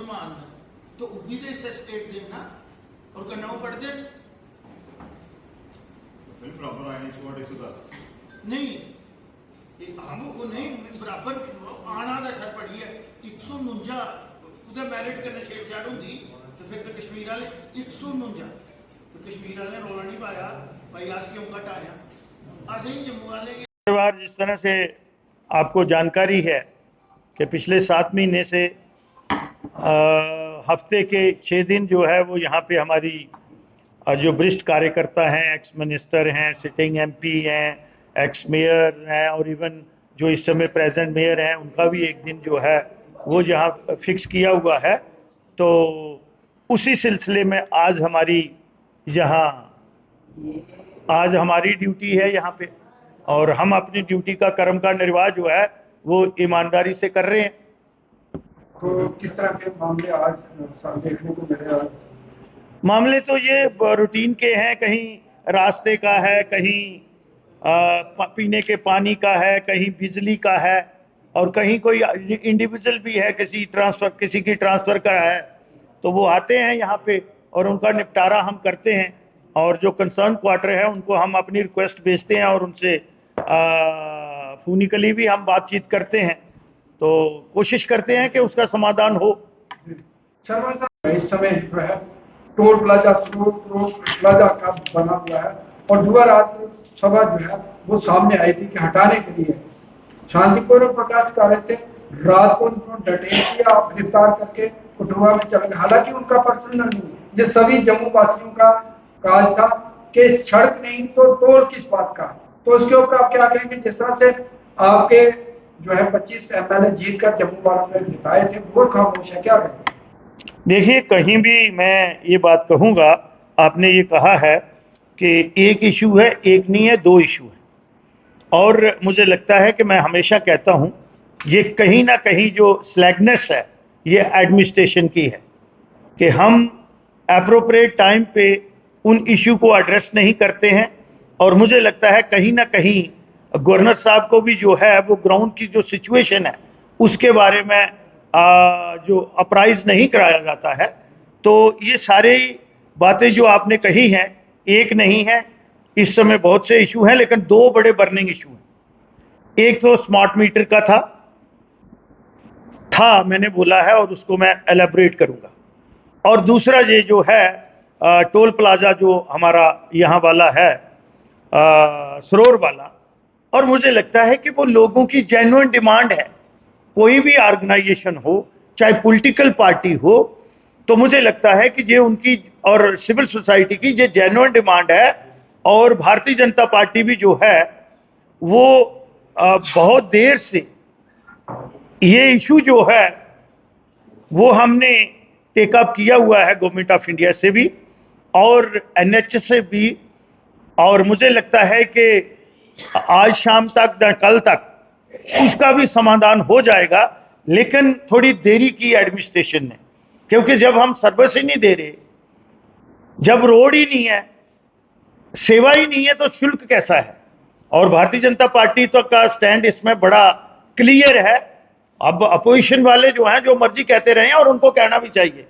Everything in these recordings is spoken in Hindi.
मुसलमान ने तो उम्मीद से स्टेट देना और करना पड़ दे फिर प्रॉपर आया 110 नहीं हम वो नहीं बराबर आना का सर पड़ी है 149 उधर मैरिट करने छेड़छाड़ होंगी तो फिर तो कश्मीर वाले 149 तो कश्मीर वाले रौला नहीं पाया भाई आज क्यों घट आया आज ही जम्मू वाले जिस तरह से आपको जानकारी है कि पिछले 7 महीने से हफ्ते के 6 दिन जो है वो यहाँ पे हमारी जो वरिष्ठ कार्यकर्ता हैं, एक्स मिनिस्टर हैं, सिटिंग एमपी हैं, एक्स मेयर हैं और इवन जो इस समय प्रेजेंट मेयर हैं उनका भी एक दिन जो है वो यहाँ फिक्स किया हुआ है। तो उसी सिलसिले में आज हमारी ड्यूटी है यहाँ पे और हम अपनी ड्यूटी का कर्म का निर्वाह जो है वो ईमानदारी से कर रहे हैं। तो किस तरह के मामले आज देखने को मिले? आज मामले तो ये रूटीन के हैं, कहीं रास्ते का है, कहीं पीने के पानी का है, कहीं बिजली का है और कहीं कोई इंडिविजुअल भी है, किसी की ट्रांसफ़र का है। तो वो आते हैं यहाँ पे और उनका निपटारा हम करते हैं और जो कंसर्न क्वार्टर है उनको हम अपनी रिक्वेस्ट भेजते हैं और उनसे फोनिकली भी हम बातचीत करते हैं। तो कोशिश करते हैं कि उसका समाधान हो। शर्मा साहब, इस समय जो है टोल प्लाजा का बना हुआ है और युवा राज्य सभा जो है वो सामने आई थी कि हटाने के लिए शांतिपूर्वक प्रोटेस्ट कर रहे थे। रात को उनको डिटेन किया, गिरफ्तार करके कठुआ में चले गए। हालांकि उनका पर्सनल नहीं, ये सभी जम्मू वासियों का काज था कि सड़क नहीं तो टोल किस बात का। तो उसके ऊपर आप क्या कहेंगे? जिस तरह से आपके जो है 25 एमएलए जीत कर जम्मू वालों ने जिताए थे, वो खामोश है, क्या कहेंगे? देखिए, कहीं भी मैं ये बात कहूँगा, आपने ये कहा है कि एक इशू है, एक नहीं है, 2 इशू है और मुझे लगता है कि मैं हमेशा कहता हूँ ये कहीं ना कहीं जो स्लैगनेस है ये एडमिनिस्ट्रेशन की है कि हम एप्रोप्रिएट टाइम पे उन इशू को एड्रेस नहीं करते हैं और मुझे लगता है कहीं ना कहीं गवर्नर साहब को भी जो है वो ग्राउंड की जो सिचुएशन है उसके बारे में जो अप्राइज नहीं कराया जाता है। तो ये सारी बातें जो आपने कही हैं, एक नहीं है, इस समय बहुत से इशू हैं लेकिन 2 बड़े बर्निंग इशू हैं। एक तो स्मार्ट मीटर का था मैंने बोला है और उसको मैं एलेबरेट करूंगा और दूसरा ये जो है टोल प्लाजा जो हमारा यहाँ वाला है सरोर वाला, और मुझे लगता है कि वो लोगों की जेन्युइन डिमांड है। कोई भी ऑर्गेनाइजेशन हो, चाहे पॉलिटिकल पार्टी हो, तो मुझे लगता है कि ये उनकी और सिविल सोसाइटी की ये जेन्युइन डिमांड है। और भारतीय जनता पार्टी भी जो है वो बहुत देर से ये इशू जो है वो हमने टेकअप किया हुआ है गवर्नमेंट ऑफ इंडिया से भी और एनएच से भी, और मुझे लगता है कि आज शाम तक या कल तक उसका भी समाधान हो जाएगा। लेकिन थोड़ी देरी की एडमिनिस्ट्रेशन ने, क्योंकि जब हम सर्विस ही नहीं दे रहे, जब रोड ही नहीं है, सेवा ही नहीं है, तो शुल्क कैसा है? और भारतीय जनता पार्टी तो का स्टैंड इसमें बड़ा क्लियर है। अब अपोजिशन वाले जो हैं जो मर्जी कहते रहे और उनको कहना भी चाहिए,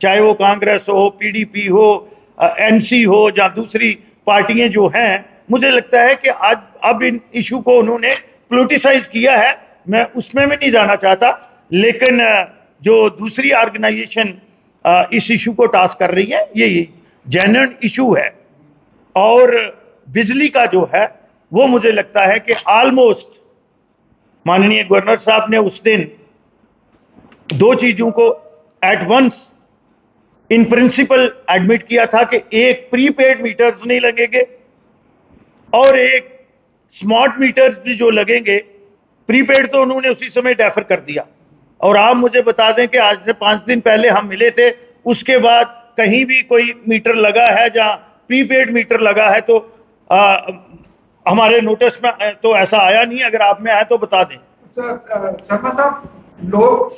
चाहे वो कांग्रेस हो, पीडीपी हो, एनसी हो या दूसरी पार्टियां जो हैं। मुझे लगता है कि आज अब इन इशू को उन्होंने पॉलिटिसाइज किया है, मैं उसमें भी नहीं जाना चाहता, लेकिन जो दूसरी ऑर्गेनाइजेशन इस इशू को टास्क कर रही है ये जेन्युइन इशू है। और बिजली का जो है वो मुझे लगता है कि ऑलमोस्ट माननीय गवर्नर साहब ने उस दिन 2 चीजों को at once in principle admit किया था कि एक प्रीपेड मीटर्स नहीं लगेंगे और एक स्मार्ट मीटर्स भी जो लगेंगे, प्रीपेड तो उन्होंने उसी समय डेफर कर दिया। और आप मुझे बता दें कि आज से 5 दिन पहले हम मिले थे, उसके बाद कहीं भी कोई मीटर लगा है जहां प्रीपेड मीटर लगा है तो हमारे नोटिस में तो ऐसा आया नहीं। अगर आप में आया तो बता दें। शर्मा साहब, लोग